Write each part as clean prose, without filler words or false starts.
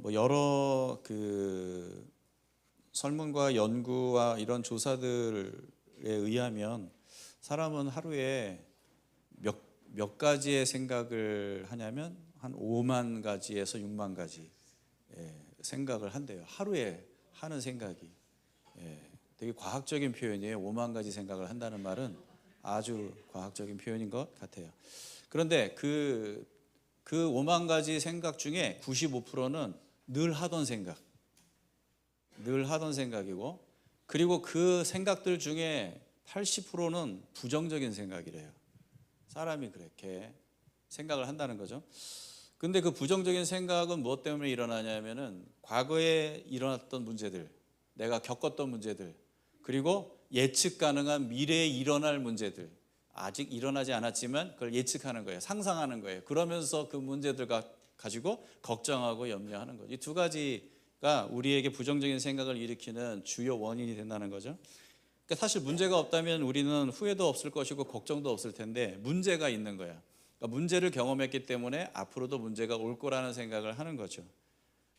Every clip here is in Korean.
뭐 여러 그 설문과 연구와 이런 조사들에 의하면 사람은 하루에 몇 가지의 생각을 하냐면 한 5만 가지에서 6만 가지 생각을 한대요. 하루에 하는 생각이. 되게 과학적인 표현이에요. 5만 가지 생각을 한다는 말은 아주 과학적인 표현인 것 같아요. 그런데 그 5만 가지 생각 중에 95%는 늘 하던 생각이고, 그리고 그 생각들 중에 80%는 부정적인 생각이래요. 사람이 그렇게 생각을 한다는 거죠. 근데 그 부정적인 생각은 무엇 때문에 일어나냐면은 과거에 일어났던 문제들, 내가 겪었던 문제들, 그리고 예측 가능한 미래에 일어날 문제들, 아직 일어나지 않았지만 그걸 예측하는 거예요. 상상하는 거예요. 그러면서 그 문제들과 가지고 걱정하고 염려하는 거죠. 이 두 가지가 우리에게 부정적인 생각을 일으키는 주요 원인이 된다는 거죠. 그러니까 사실 문제가 없다면 우리는 후회도 없을 것이고 걱정도 없을 텐데 문제가 있는 거야. 그러니까 문제를 경험했기 때문에 앞으로도 문제가 올 거라는 생각을 하는 거죠.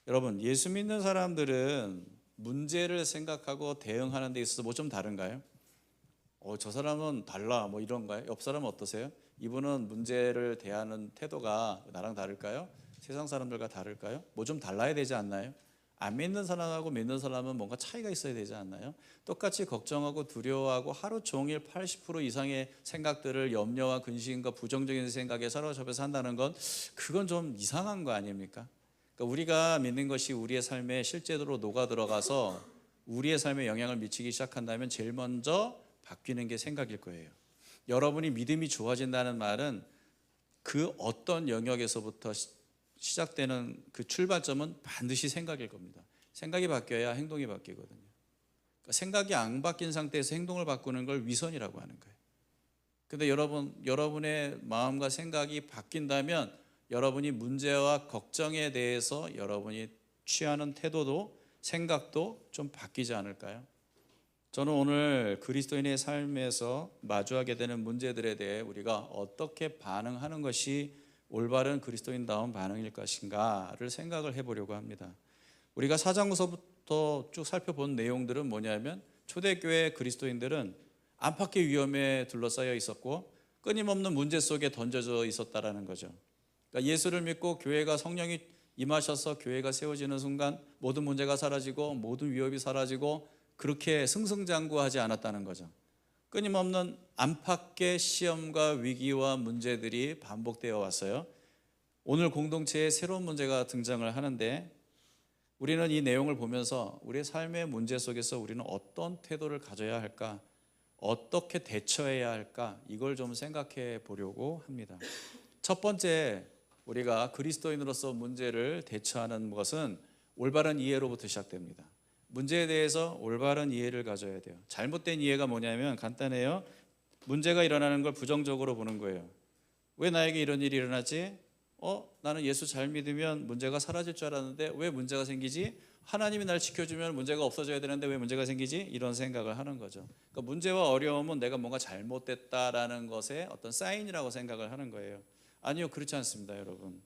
여러분, 예수 믿는 사람들은 문제를 생각하고 대응하는 데 있어서 뭐 좀 다른가요? 저 사람은 달라 뭐 이런가요? 옆 사람은 어떠세요? 이분은 문제를 대하는 태도가 나랑 다를까요? 세상 사람들과 다를까요? 뭐 좀 달라야 되지 않나요? 안 믿는 사람하고 믿는 사람은 뭔가 차이가 있어야 되지 않나요? 똑같이 걱정하고 두려워하고 하루 종일 80% 이상의 생각들을 염려와 근심과 부정적인 생각에 사로잡혀 산다는 건 그건 좀 이상한 거 아닙니까? 그러니까 우리가 믿는 것이 우리의 삶에 실제로 녹아 들어가서 우리의 삶에 영향을 미치기 시작한다면 제일 먼저 바뀌는 게 생각일 거예요. 여러분이 믿음이 좋아진다는 말은 그 어떤 영역에서부터 시작되는 그 출발점은 반드시 생각일 겁니다. 생각이 바뀌어야 행동이 바뀌거든요. 그러니까 생각이 안 바뀐 상태에서 행동을 바꾸는 걸 위선이라고 하는 거예요. 근데 여러분의 마음과 생각이 바뀐다면 여러분이 문제와 걱정에 대해서 여러분이 취하는 태도도 생각도 좀 바뀌지 않을까요? 저는 오늘 그리스도인의 삶에서 마주하게 되는 문제들에 대해 우리가 어떻게 반응하는 것이 올바른 그리스도인다운 반응일 것인가를 생각을 해보려고 합니다. 우리가 사장서부터 쭉 살펴본 내용들은 뭐냐면 초대교회 그리스도인들은 안팎의 위험에 둘러싸여 있었고 끊임없는 문제 속에 던져져 있었다라는 거죠. 그러니까 예수를 믿고 교회가 성령이 임하셔서 교회가 세워지는 순간 모든 문제가 사라지고 모든 위협이 사라지고 그렇게 승승장구하지 않았다는 거죠. 끊임없는 안팎의 시험과 위기와 문제들이 반복되어 왔어요. 오늘 공동체에 새로운 문제가 등장을 하는데 우리는 이 내용을 보면서 우리의 삶의 문제 속에서 우리는 어떤 태도를 가져야 할까, 어떻게 대처해야 할까, 이걸 좀 생각해 보려고 합니다. 첫 번째, 우리가 그리스도인으로서 문제를 대처하는 것은 올바른 이해로부터 시작됩니다. 문제에 대해서 올바른 이해를 가져야 돼요. 잘못된 이해가 뭐냐면 간단해요. 문제가 일어나는 걸 부정적으로 보는 거예요. 왜 나에게 이런 일이 일어나지? 나는 예수 잘 믿으면 문제가 사라질 줄 알았는데 왜 문제가 생기지? 하나님이 날 지켜주면 문제가 없어져야 되는데 왜 문제가 생기지? 이런 생각을 하는 거죠. 그러니까 문제와 어려움은 내가 뭔가 잘못됐다라는 것의 어떤 사인이라고 생각을 하는 거예요. 아니요, 그렇지 않습니다, 여러분.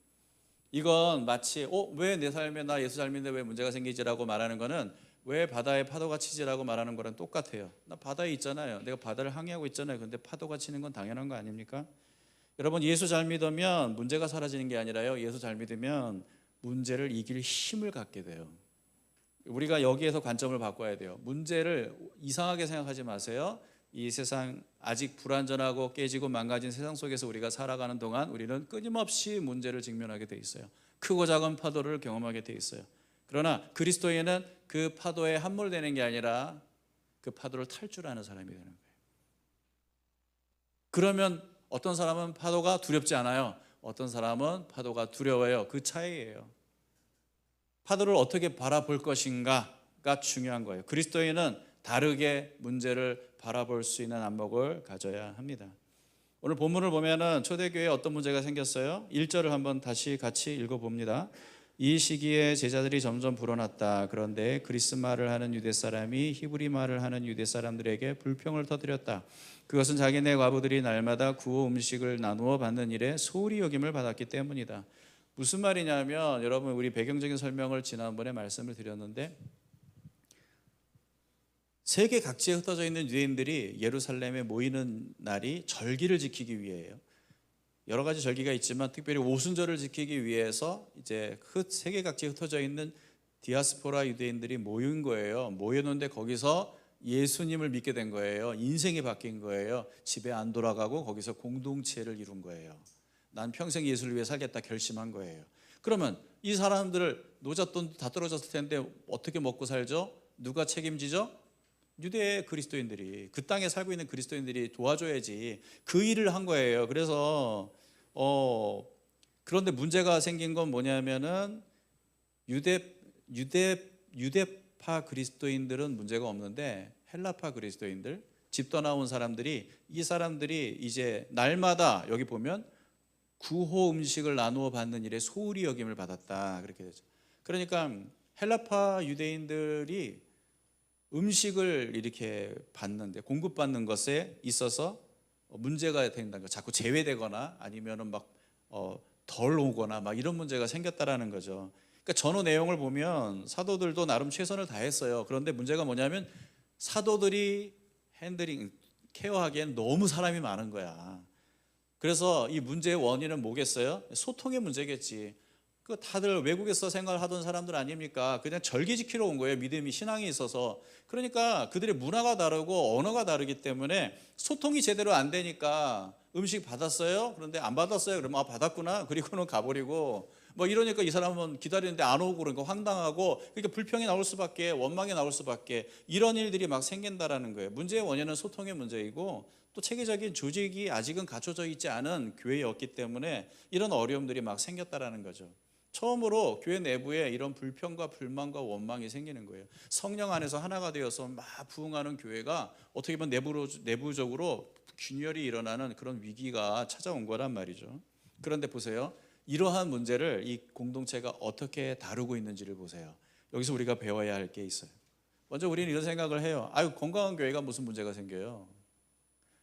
이건 마치 왜 내 삶에 나 예수 잘 믿는데 왜 문제가 생기지라고 말하는 거는 왜 바다에 파도가 치지라고 말하는 거랑 똑같아요. 나 바다에 있잖아요. 내가 바다를 항해하고 있잖아요. 근데 파도가 치는 건 당연한 거 아닙니까? 여러분, 예수 잘 믿으면 문제가 사라지는 게 아니라요, 예수 잘 믿으면 문제를 이길 힘을 갖게 돼요. 우리가 여기에서 관점을 바꿔야 돼요. 문제를 이상하게 생각하지 마세요. 이 세상 아직 불완전하고 깨지고 망가진 세상 속에서 우리가 살아가는 동안 우리는 끊임없이 문제를 직면하게 돼 있어요. 크고 작은 파도를 경험하게 돼 있어요. 그러나 그리스도인은 그 파도에 함몰되는 게 아니라 그 파도를 탈 줄 아는 사람이 되는 거예요. 그러면 어떤 사람은 파도가 두렵지 않아요. 어떤 사람은 파도가 두려워요. 그 차이예요. 파도를 어떻게 바라볼 것인가가 중요한 거예요. 그리스도인은 다르게 문제를 바라볼 수 있는 안목을 가져야 합니다. 오늘 본문을 보면은 초대교회에 어떤 문제가 생겼어요? 1절을 한번 다시 같이 읽어봅니다. 이 시기에 제자들이 점점 불어났다. 그런데 그리스 말을 하는 유대 사람이 히브리 말을 하는 유대 사람들에게 불평을 터뜨렸다. 그것은 자기네 과부들이 날마다 구호 음식을 나누어 받는 일에 소홀히 여김을 받았기 때문이다. 무슨 말이냐면 여러분 우리 배경적인 설명을 지난번에 말씀을 드렸는데 세계 각지에 흩어져 있는 유대인들이 예루살렘에 모이는 날이 절기를 지키기 위해예요. 여러 가지 절기가 있지만 특별히 오순절을 지키기 위해서 이제 세계 각지에 흩어져 있는 디아스포라 유대인들이 모인 거예요. 모였는데 거기서 예수님을 믿게 된 거예요. 인생이 바뀐 거예요. 집에 안 돌아가고 거기서 공동체를 이룬 거예요. 난 평생 예수를 위해 살겠다 결심한 거예요. 그러면 이 사람들을 노잣돈도 다 떨어졌을 텐데 어떻게 먹고 살죠? 누가 책임지죠? 유대 그리스도인들이, 그 땅에 살고 있는 그리스도인들이 도와줘야지. 그 일을 한 거예요. 그래서 그런데 문제가 생긴 건 뭐냐면은 유대파 그리스도인들은 문제가 없는데 헬라파 그리스도인들, 집 떠나온 사람들이, 이 사람들이 이제 날마다 여기 보면 구호 음식을 나누어 받는 일에 소홀히 여김을 받았다, 그렇게 되죠. 그러니까 헬라파 유대인들이 음식을 이렇게 받는데, 공급받는 것에 있어서 문제가 된다는 거, 자꾸 제외되거나 아니면은 막 덜 오거나 막 이런 문제가 생겼다라는 거죠. 그러니까 전후 내용을 보면 사도들도 나름 최선을 다했어요. 그런데 문제가 뭐냐면 사도들이 케어하기엔 너무 사람이 많은 거야. 그래서 이 문제의 원인은 뭐겠어요? 소통의 문제겠지. 그 다들 외국에서 생활하던 사람들 아닙니까? 그냥 절기 지키러 온 거예요. 믿음이, 신앙이 있어서. 그러니까 그들의 문화가 다르고 언어가 다르기 때문에 소통이 제대로 안 되니까 음식 받았어요? 그런데 안 받았어요? 그러면 받았구나. 그리고는 가버리고 뭐 이러니까 이 사람은 기다리는데 안 오고 그러니까 황당하고, 그러니까 불평이 나올 수밖에, 원망이 나올 수밖에, 이런 일들이 막 생긴다라는 거예요. 문제의 원인은 소통의 문제이고 또 체계적인 조직이 아직은 갖춰져 있지 않은 교회였기 때문에 이런 어려움들이 막 생겼다라는 거죠. 처음으로 교회 내부에 이런 불평과 불만과 원망이 생기는 거예요. 성령 안에서 하나가 되어서 막 부흥하는 교회가 어떻게 보면 내부적으로 균열이 일어나는 그런 위기가 찾아온 거란 말이죠. 그런데 보세요. 이러한 문제를 이 공동체가 어떻게 다루고 있는지를 보세요. 여기서 우리가 배워야 할 게 있어요. 먼저 우리는 이런 생각을 해요. 건강한 교회가 무슨 문제가 생겨요?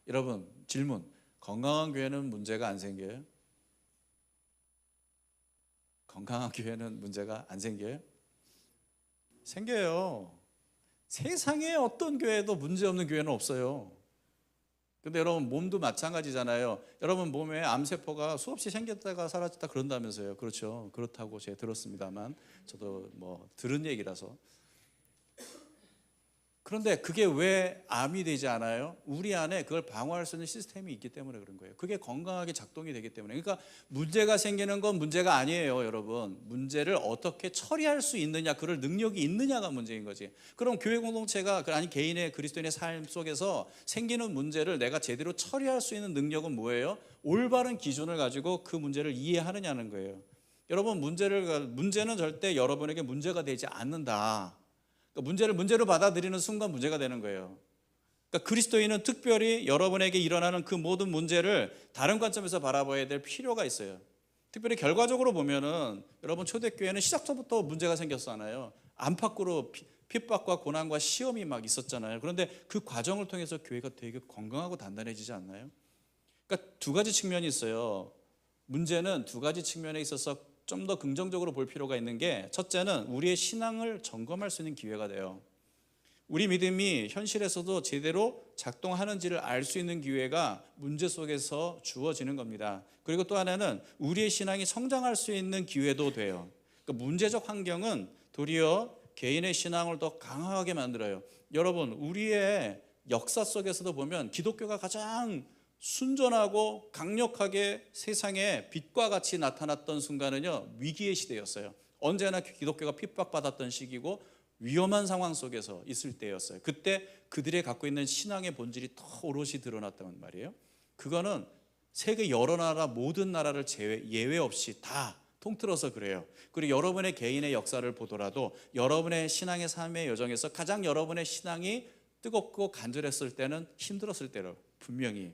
여러분, 질문. 건강한 교회는 문제가 안 생겨요? 건강한 교회는 문제가 안 생겨요? 생겨요. 세상에 어떤 교회도 문제 없는 교회는 없어요. 근데 여러분, 몸도 마찬가지잖아요. 여러분 몸에 암세포가 수없이 생겼다가 사라졌다 그런다면서요. 그렇죠. 그렇다고 제가 들었습니다만, 저도 뭐 들은 얘기라서. 그런데 그게 왜 암이 되지 않아요? 우리 안에 그걸 방어할 수 있는 시스템이 있기 때문에 그런 거예요. 그게 건강하게 작동이 되기 때문에. 그러니까 문제가 생기는 건 문제가 아니에요, 여러분. 문제를 어떻게 처리할 수 있느냐, 그럴 능력이 있느냐가 문제인 거지. 그럼 교회 공동체가, 아니 개인의 그리스도인의 삶 속에서 생기는 문제를 내가 제대로 처리할 수 있는 능력은 뭐예요? 올바른 기준을 가지고 그 문제를 이해하느냐는 거예요. 여러분, 문제는 절대 여러분에게 문제가 되지 않는다. 그러니까 문제를 문제로 받아들이는 순간 문제가 되는 거예요. 그러니까 그리스도인은 특별히 여러분에게 일어나는 그 모든 문제를 다른 관점에서 바라봐야 될 필요가 있어요. 특별히 결과적으로 보면은 여러분 초대교회는 시작부터 문제가 생겼잖아요. 안팎으로 핍박과 고난과 시험이 막 있었잖아요. 그런데 그 과정을 통해서 교회가 되게 건강하고 단단해지지 않나요? 그러니까 두 가지 측면이 있어요. 문제는 두 가지 측면에 있어서 좀 더 긍정적으로 볼 필요가 있는 게, 첫째는 우리의 신앙을 점검할 수 있는 기회가 돼요. 우리 믿음이 현실에서도 제대로 작동하는지를 알 수 있는 기회가 문제 속에서 주어지는 겁니다. 그리고 또 하나는 우리의 신앙이 성장할 수 있는 기회도 돼요. 그러니까 문제적 환경은 도리어 개인의 신앙을 더 강하게 만들어요. 여러분, 우리의 역사 속에서도 보면 기독교가 가장 순전하고 강력하게 세상에 빛과 같이 나타났던 순간은요, 위기의 시대였어요. 언제나 기독교가 핍박받았던 시기고 위험한 상황 속에서 있을 때였어요. 그때 그들이 갖고 있는 신앙의 본질이 더 오롯이 드러났단 말이에요. 그거는 세계 여러 나라, 모든 나라를 예외 없이 다 통틀어서 그래요. 그리고 여러분의 개인의 역사를 보더라도 여러분의 신앙의 삶의 여정에서 가장 여러분의 신앙이 뜨겁고 간절했을 때는 힘들었을 때로, 분명히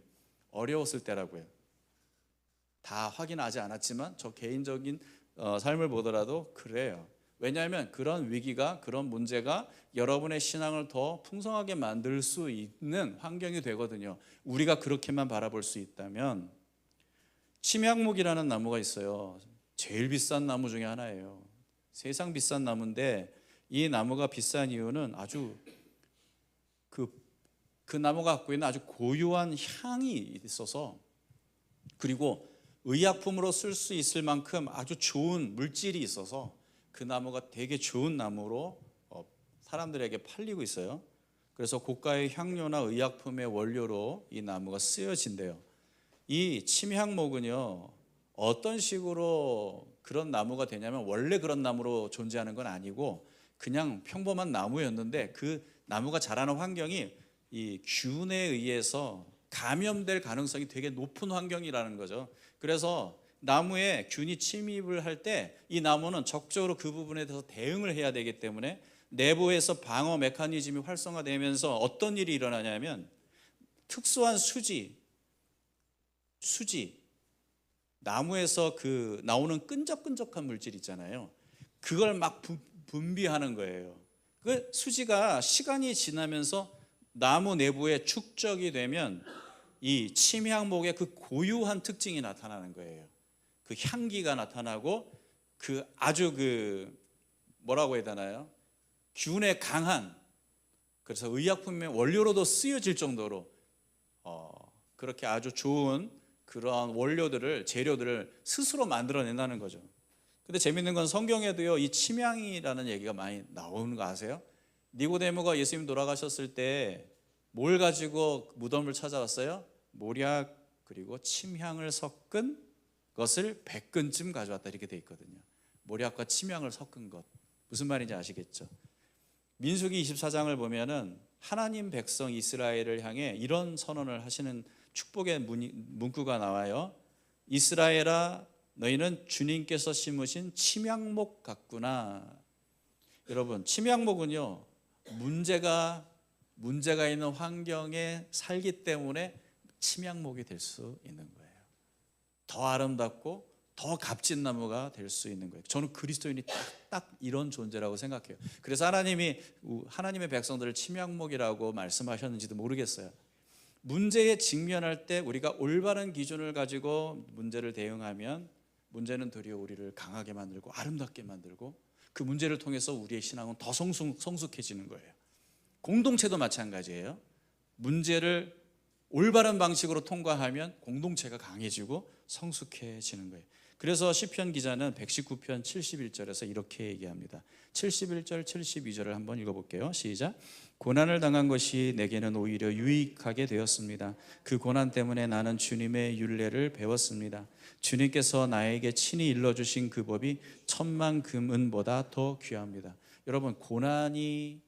어려웠을 때라고요. 다 확인하지 않았지만 저 개인적인 삶을 보더라도 그래요. 왜냐하면 그런 위기가, 그런 문제가 여러분의 신앙을 더 풍성하게 만들 수 있는 환경이 되거든요. 우리가 그렇게만 바라볼 수 있다면. 침향목이라는 나무가 있어요. 제일 비싼 나무 중에 하나예요. 세상 비싼 나무인데 이 나무가 비싼 이유는 아주 그 나무가 갖고 있는 아주 고유한 향이 있어서, 그리고 의약품으로 쓸 수 있을 만큼 아주 좋은 물질이 있어서 그 나무가 되게 좋은 나무로 사람들에게 팔리고 있어요. 그래서 고가의 향료나 의약품의 원료로 이 나무가 쓰여진대요. 이 침향목은요, 어떤 식으로 그런 나무가 되냐면 원래 그런 나무로 존재하는 건 아니고 그냥 평범한 나무였는데 그 나무가 자라는 환경이 이 균에 의해서 감염될 가능성이 되게 높은 환경이라는 거죠. 그래서 나무에 균이 침입을 할 때 이 나무는 적극적으로 그 부분에 대해서 대응을 해야 되기 때문에 내부에서 방어 메커니즘이 활성화되면서 어떤 일이 일어나냐면 특수한 수지, 나무에서 그 나오는 끈적끈적한 물질 있잖아요. 그걸 막 분비하는 거예요. 그 수지가 시간이 지나면서 나무 내부에 축적이 되면 이 침향목의 그 고유한 특징이 나타나는 거예요. 그 향기가 나타나고 그 아주 뭐라고 해야 되나요? 균에 강한, 그래서 의약품의 원료로도 쓰여질 정도로 그렇게 아주 좋은 그런 원료들을, 재료들을 스스로 만들어낸다는 거죠. 근데 재밌는 건 성경에도요, 이 침향이라는 얘기가 많이 나오는 거 아세요? 니고데모가 예수님 돌아가셨을 때 뭘 가지고 무덤을 찾아왔어요? 모략 그리고 침향을 섞은 것을 100근쯤 가져왔다, 이렇게 돼 있거든요. 모략과 침향을 섞은 것, 무슨 말인지 아시겠죠? 민수기 24장을 보면은 하나님 백성 이스라엘을 향해 이런 선언을 하시는 축복의 문구가 나와요. 이스라엘아, 너희는 주님께서 심으신 침향목 같구나. 여러분, 침향목은요, 문제가 있는 환경에 살기 때문에 침향목이 될 수 있는 거예요. 더 아름답고 더 값진 나무가 될 수 있는 거예요. 저는 그리스도인이 딱 이런 존재라고 생각해요. 그래서 하나님의 백성들을 침향목이라고 말씀하셨는지도 모르겠어요. 문제에 직면할 때 우리가 올바른 기준을 가지고 문제를 대응하면 문제는 도리어 우리를 강하게 만들고 아름답게 만들고 그 문제를 통해서 우리의 신앙은 더 성숙해지는 거예요. 공동체도 마찬가지예요. 문제를 올바른 방식으로 통과하면 공동체가 강해지고 성숙해지는 거예요. 그래서 시편 기자는 119편 71절에서 이렇게 얘기합니다. 71절 72절을 한번 읽어볼게요. 시작. 고난을 당한 것이 내게는 오히려 유익하게 되었습니다. 그 고난 때문에 나는 주님의 율례를 배웠습니다. 주님께서 나에게 친히 일러주신 그 법이 천만 금은보다 더 귀합니다. 여러분, 고난이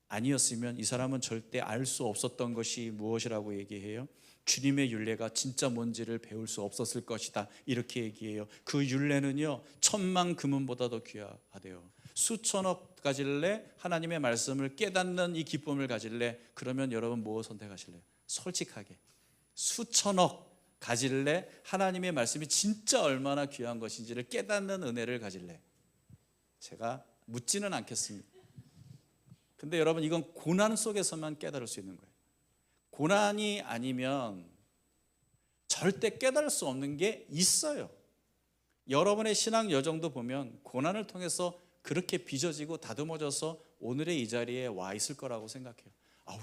아니었으면 이 사람은 절대 알 수 없었던 것이 무엇이라고 얘기해요? 주님의 율례가 진짜 뭔지를 배울 수 없었을 것이다, 이렇게 얘기해요. 그 율례는요, 천만 금은보다도 귀하대요. 수천억 가질래? 하나님의 말씀을 깨닫는 이 기쁨을 가질래? 그러면 여러분 뭐 선택하실래요? 솔직하게 수천억 가질래? 하나님의 말씀이 진짜 얼마나 귀한 것인지를 깨닫는 은혜를 가질래? 제가 묻지는 않겠습니다. 근데 여러분, 이건 고난 속에서만 깨달을 수 있는 거예요. 고난이 아니면 절대 깨달을 수 없는 게 있어요. 여러분의 신앙 여정도 보면 고난을 통해서 그렇게 빚어지고 다듬어져서 오늘의 이 자리에 와 있을 거라고 생각해요.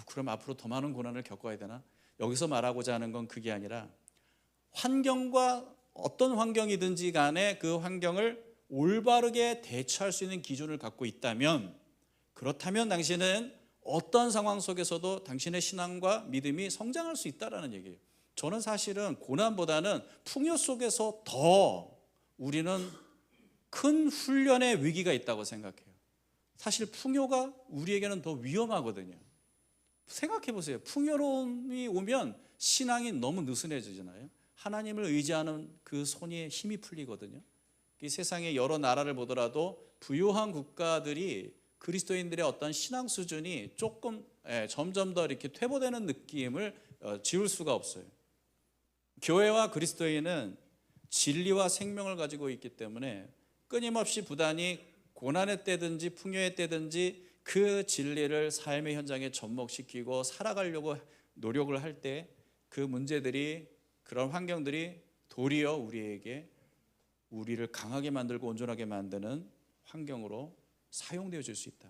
그럼 앞으로 더 많은 고난을 겪어야 되나? 여기서 말하고자 하는 건 그게 아니라, 환경과 어떤 환경이든지 간에 그 환경을 올바르게 대처할 수 있는 기준을 갖고 있다면, 그렇다면 당신은 어떤 상황 속에서도 당신의 신앙과 믿음이 성장할 수 있다는 얘기예요. 저는 사실은 고난보다는 풍요 속에서 더 우리는 큰 훈련의 위기가 있다고 생각해요. 사실 풍요가 우리에게는 더 위험하거든요. 생각해 보세요. 풍요로움이 오면 신앙이 너무 느슨해지잖아요. 하나님을 의지하는 그 손에 힘이 풀리거든요. 이 세상의 여러 나라를 보더라도 부유한 국가들이 그리스도인들의 어떤 신앙 수준이 조금 점점 더 이렇게 퇴보되는 느낌을 지울 수가 없어요. 교회와 그리스도인은 진리와 생명을 가지고 있기 때문에 끊임없이 부단히 고난의 때든지 풍요의 때든지 그 진리를 삶의 현장에 접목시키고 살아가려고 노력을 할 때 그 문제들이, 그런 환경들이 도리어 우리에게 우리를 강하게 만들고 온전하게 만드는 환경으로 사용되어 줄 수 있다.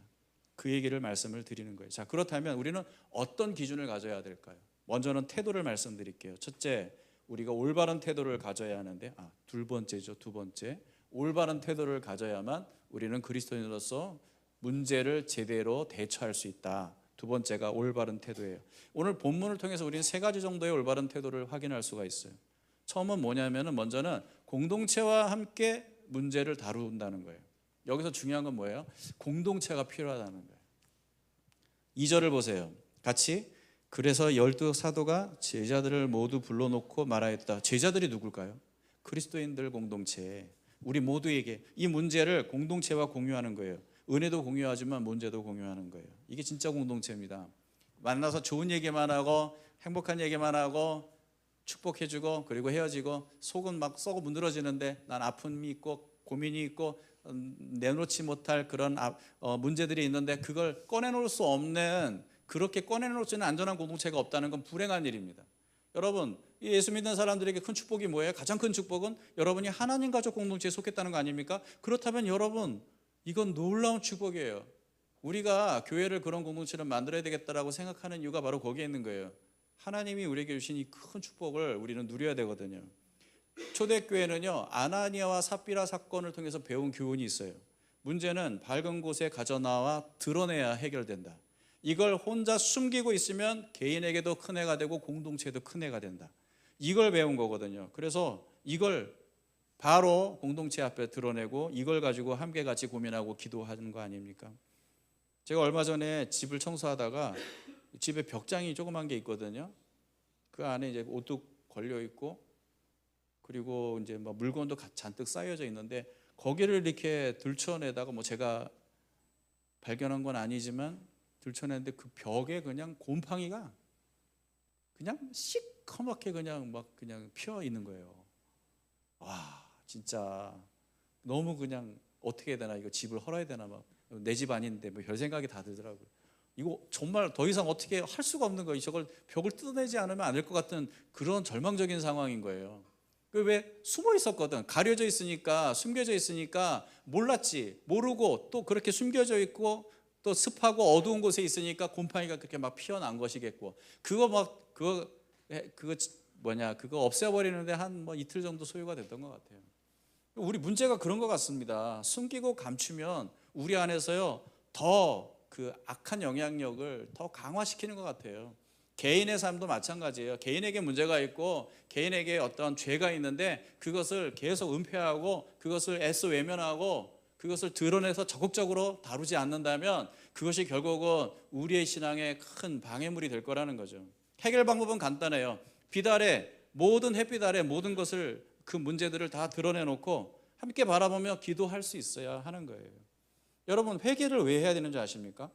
그 얘기를 말씀을 드리는 거예요. 자, 그렇다면 우리는 어떤 기준을 가져야 될까요? 먼저는 태도를 말씀드릴게요. 첫째, 우리가 올바른 태도를 가져야 하는데, 두 번째, 올바른 태도를 가져야만 우리는 그리스도인으로서 문제를 제대로 대처할 수 있다. 두 번째가 올바른 태도예요. 오늘 본문을 통해서 우리는 세 가지 정도의 올바른 태도를 확인할 수가 있어요. 처음은 뭐냐면은 먼저는 공동체와 함께 문제를 다룬다는 거예요. 여기서 중요한 건 뭐예요? 공동체가 필요하다는 거예요. 2절을 보세요. 같이. 그래서 12 사도가 제자들을 모두 불러놓고 말하였다. 제자들이 누굴까요? 그리스도인들 공동체. 우리 모두에게 이 문제를 공동체와 공유하는 거예요. 은혜도 공유하지만 문제도 공유하는 거예요. 이게 진짜 공동체입니다. 만나서 좋은 얘기만 하고 행복한 얘기만 하고 축복해주고 그리고 헤어지고 속은 막 썩어 문드러지는데 난 아픔이 있고 고민이 있고 내놓지 못할 그런 문제들이 있는데 그걸 꺼내놓을 수 없는, 그렇게 꺼내놓을 수 있는 안전한 공동체가 없다는 건 불행한 일입니다. 여러분, 예수 믿는 사람들에게 큰 축복이 뭐예요? 가장 큰 축복은 여러분이 하나님 가족 공동체에 속했다는 거 아닙니까? 그렇다면 여러분, 이건 놀라운 축복이에요. 우리가 교회를 그런 공동체를 만들어야 되겠다라고 생각하는 이유가 바로 거기에 있는 거예요. 하나님이 우리에게 주신 이 큰 축복을 우리는 누려야 되거든요. 초대교회는요, 아나니아와 삽비라 사건을 통해서 배운 교훈이 있어요. 문제는 밝은 곳에 가져나와 드러내야 해결된다. 이걸 혼자 숨기고 있으면 개인에게도 큰 해가 되고 공동체에도 큰 해가 된다. 이걸 배운 거거든요. 그래서 이걸 바로 공동체 앞에 드러내고 이걸 가지고 함께 같이 고민하고 기도하는 거 아닙니까? 제가 얼마 전에 집을 청소하다가 집에 벽장이 조그만 게 있거든요. 그 안에 이제 옷도 걸려 있고 그리고 이제 뭐 물건도 잔뜩 쌓여져 있는데 거기를 이렇게 들춰내다가 뭐 제가 발견한 건 아니지만 들춰냈는데 그 벽에 그냥 곰팡이가 그냥 시커멓게 그냥 막 그냥 피어 있는 거예요. 와, 진짜 너무 그냥 어떻게 해야 되나, 이거 집을 헐어야 되나, 막 내 집 아닌데 뭐 별 생각이 다 들더라고요. 이거 정말 더 이상 어떻게 할 수가 없는 거예요. 저걸 벽을 뜯어내지 않으면 안 될 것 같은 그런 절망적인 상황인 거예요. 왜 숨어 있었거든. 가려져 있으니까, 숨겨져 있으니까 몰랐지. 모르고 또 그렇게 숨겨져 있고 또 습하고 어두운 곳에 있으니까 곰팡이가 그렇게 막 피어난 것이겠고, 그거 없애버리는데 한 뭐 이틀 정도 소요가 됐던 것 같아요. 우리 문제가 그런 것 같습니다. 숨기고 감추면 우리 안에서요 더 그 악한 영향력을 더 강화시키는 것 같아요. 개인의 삶도 마찬가지예요. 개인에게 문제가 있고 개인에게 어떤 죄가 있는데 그것을 계속 은폐하고 그것을 애써 외면하고 그것을 드러내서 적극적으로 다루지 않는다면 그것이 결국은 우리의 신앙에 큰 방해물이 될 거라는 거죠. 해결 방법은 간단해요. 모든 햇빛 아래 모든 것을, 그 문제들을 다 드러내놓고 함께 바라보며 기도할 수 있어야 하는 거예요. 여러분, 회개를 왜 해야 되는지 아십니까?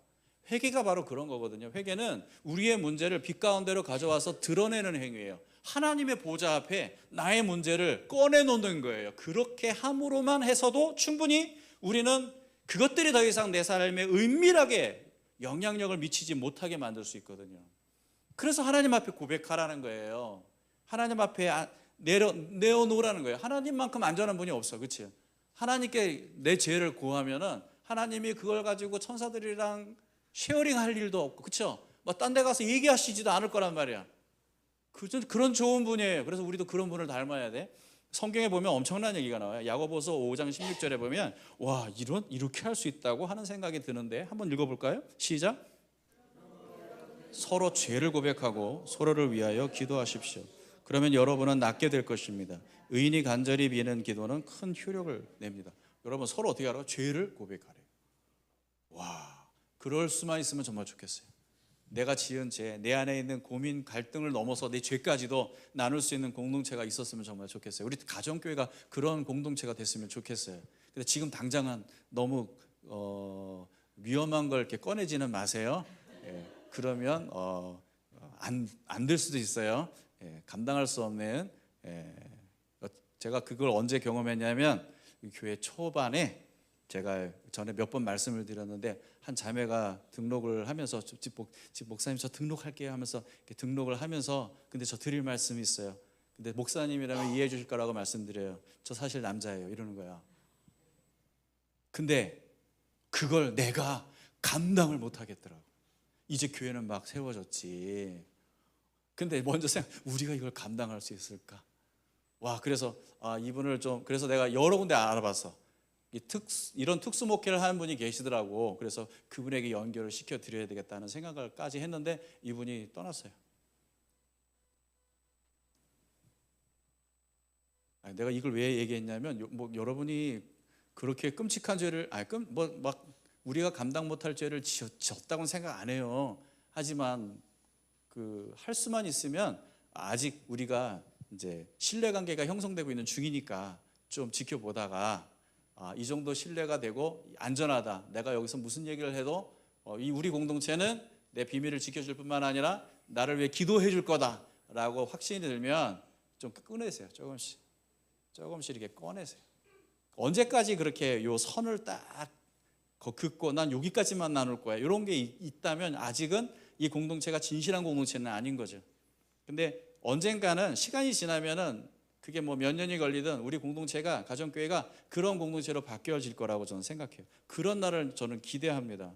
회개가 바로 그런 거거든요. 회개는 우리의 문제를 빛 가운데로 가져와서 드러내는 행위예요. 하나님의 보좌 앞에 나의 문제를 꺼내놓는 거예요. 그렇게 함으로만 해서도 충분히 우리는 그것들이 더 이상 내 삶에 은밀하게 영향력을 미치지 못하게 만들 수 있거든요. 그래서 하나님 앞에 고백하라는 거예요. 하나님 앞에 내어놓으라는 거예요. 하나님만큼 안전한 분이 없어, 그렇지? 하나님께 내 죄를 고하면은 하나님이 그걸 가지고 천사들이랑 쉐어링할 일도 없고, 그렇죠? 뭐 딴 데 가서 얘기하시지도 않을 거란 말이야. 그런 좋은 분이에요. 그래서 우리도 그런 분을 닮아야 돼. 성경에 보면 엄청난 얘기가 나와요. 야고보서 5장 16절에 보면 와, 이렇게 할 수 있다고 하는 생각이 드는데 한번 읽어볼까요? 시작. 서로 죄를 고백하고 서로를 위하여 기도하십시오. 그러면 여러분은 낫게 될 것입니다. 의인이 간절히 비는 기도는 큰 효력을 냅니다. 여러분, 서로 어떻게 하라고? 죄를 고백하래요. 와, 그럴 수만 있으면 정말 좋겠어요. 내가 지은 죄, 내 안에 있는 고민, 갈등을 넘어서 내 죄까지도 나눌 수 있는 공동체가 있었으면 정말 좋겠어요. 우리 가정교회가 그런 공동체가 됐으면 좋겠어요. 근데 지금 당장은 너무 위험한 걸 이렇게 꺼내지는 마세요. 예, 그러면 안 될 수도 있어요. 예, 감당할 수 없는. 제가 그걸 언제 경험했냐면 교회 초반에 제가 전에 몇 번 말씀을 드렸는데 한 자매가 등록을 하면서 집 목사님 저 등록할게요 하면서 등록을 하면서 근데 저 드릴 말씀이 있어요. 근데 목사님이라면 이해해 주실 거라고 말씀드려요. 저 사실 남자예요. 이러는 거야. 근데 그걸 내가 감당을 못 하겠더라고. 이제 교회는 막 세워졌지. 근데 먼저 우리가 이걸 감당할 수 있을까? 와, 그래서 이분을 좀, 그래서 내가 여러 군데 알아봤어. 이런 특수 목회를 하는 분이 계시더라고. 그래서 그분에게 연결을 시켜 드려야 되겠다는 생각을까지 했는데 이분이 떠났어요. 내가 이걸 왜 얘기했냐면, 뭐 여러분이 그렇게 끔찍한 죄를, 막 우리가 감당 못할 죄를 지었다고는 생각 안 해요. 하지만 할 수만 있으면 아직 우리가 이제 신뢰관계가 형성되고 있는 중이니까 좀 지켜보다가 이 정도 신뢰가 되고 안전하다. 내가 여기서 무슨 얘기를 해도 이 우리 공동체는 내 비밀을 지켜줄 뿐만 아니라 나를 위해 기도해 줄 거다라고 확신이 들면 좀 꺼내세요. 조금씩 이렇게 꺼내세요. 언제까지 그렇게 요 선을 딱 긋고 난 여기까지만 나눌 거야. 이런 게 있다면 아직은 이 공동체가 진실한 공동체는 아닌 거죠. 근데 언젠가는 시간이 지나면은 그게 뭐 몇 년이 걸리든 우리 공동체가, 가정교회가 그런 공동체로 바뀌어질 거라고 저는 생각해요. 그런 날을 저는 기대합니다.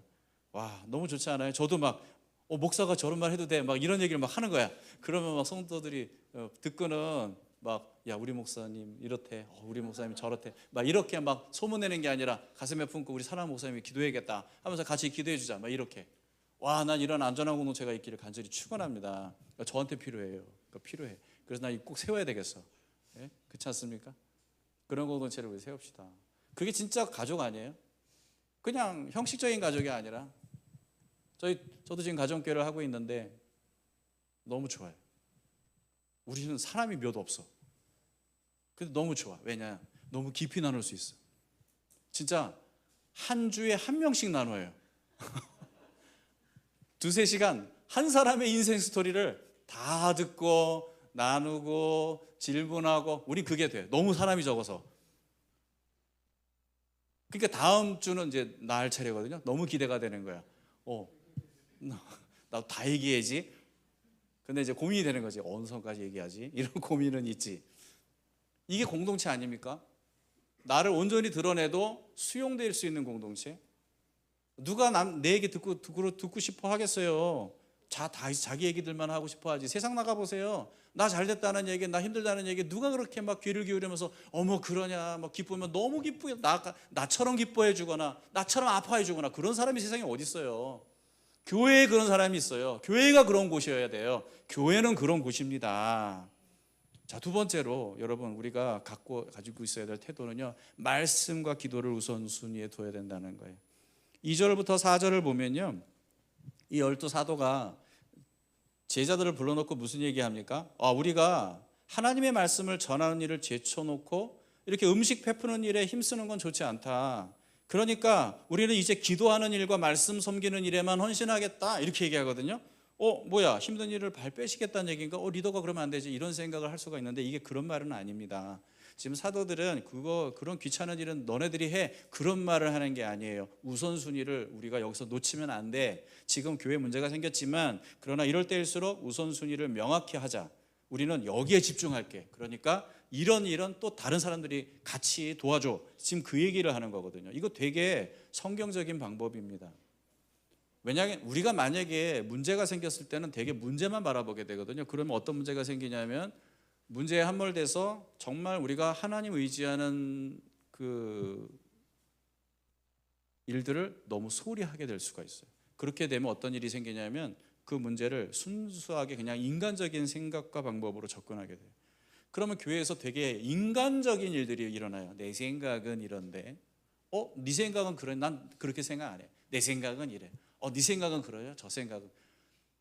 와, 너무 좋지 않아요? 저도 막 목사가 저런 말 해도 돼, 막 이런 얘기를 막 하는 거야. 그러면 막 성도들이 듣고는 막, 야, 우리 목사님 이렇대, 우리 목사님 저렇대, 막 이렇게 막 소문내는 게 아니라 가슴에 품고 우리 사랑하는 목사님이 기도해야겠다 하면서 같이 기도해 주자, 막 이렇게. 와, 난 이런 안전한 공동체가 있기를 간절히 축원합니다. 그러니까 저한테 필요해요. 그러니까 필요해. 그래서 나 이거 꼭 세워야 되겠어. 예? 그렇지 않습니까? 그런 공동체를 우리 세웁시다. 그게 진짜 가족 아니에요? 그냥 형식적인 가족이 아니라 저도 지금 가정교회를 하고 있는데 너무 좋아요. 우리는 사람이 몇 없어. 근데 너무 좋아. 왜냐? 너무 깊이 나눌 수 있어. 진짜 한 주에 한 명씩 나눠요. 두세 시간 한 사람의 인생 스토리를 다 듣고 나누고 질문하고, 우리 그게 돼. 너무 사람이 적어서. 그러니까 다음 주는 이제 날 차례거든요. 너무 기대가 되는 거야. 나도 다 얘기해야지. 근데 이제 고민이 되는 거지. 어느 선까지 얘기하지? 이런 고민은 있지. 이게 공동체 아닙니까? 나를 온전히 드러내도 수용될 수 있는 공동체. 누가 내 얘기 듣고 싶어 하겠어요? 자기 얘기들만 하고 싶어 하지. 세상 나가보세요. 나 잘됐다는 얘기, 나 힘들다는 얘기, 누가 그렇게 막 귀를 기울이면서 어머 그러냐, 막 기쁘면 너무 기쁘게 나처럼 기뻐해 주거나 나처럼 아파해 주거나 그런 사람이 세상에 어디 있어요? 교회에 그런 사람이 있어요. 교회가 그런 곳이어야 돼요. 교회는 그런 곳입니다. 자, 두 번째로 여러분 우리가 가지고 있어야 될 태도는요, 말씀과 기도를 우선순위에 둬야 된다는 거예요. 2절부터 4절을 보면요, 이 12사도가 제자들을 불러놓고 무슨 얘기합니까? 우리가 하나님의 말씀을 전하는 일을 제쳐놓고 이렇게 음식 베푸는 일에 힘쓰는 건 좋지 않다. 그러니까 우리는 이제 기도하는 일과 말씀 섬기는 일에만 헌신하겠다, 이렇게 얘기하거든요. 뭐야, 힘든 일을 발 빼시겠다는 얘기인가? 리더가 그러면 안 되지, 이런 생각을 할 수가 있는데 이게 그런 말은 아닙니다. 지금 사도들은 그런 귀찮은 일은 너네들이 해, 그런 말을 하는 게 아니에요. 우선순위를 우리가 여기서 놓치면 안 돼. 지금 교회 문제가 생겼지만 그러나 이럴 때일수록 우선순위를 명확히 하자. 우리는 여기에 집중할게. 그러니까 이런 일은 또 다른 사람들이 같이 도와줘. 지금 그 얘기를 하는 거거든요. 이거 되게 성경적인 방법입니다. 왜냐하면 우리가 만약에 문제가 생겼을 때는 되게 문제만 바라보게 되거든요. 그러면 어떤 문제가 생기냐면, 문제에 함몰돼서 정말 우리가 하나님 의지하는 그 일들을 너무 소홀히 하게 될 수가 있어요. 그렇게 되면 어떤 일이 생기냐면 그 문제를 순수하게 그냥 인간적인 생각과 방법으로 접근하게 돼요. 그러면 교회에서 되게 인간적인 일들이 일어나요. 내 생각은 이런데, 네 생각은 그래? 난 그렇게 생각 안 해. 내 생각은 이래. 네 생각은 그래요? 저 생각은.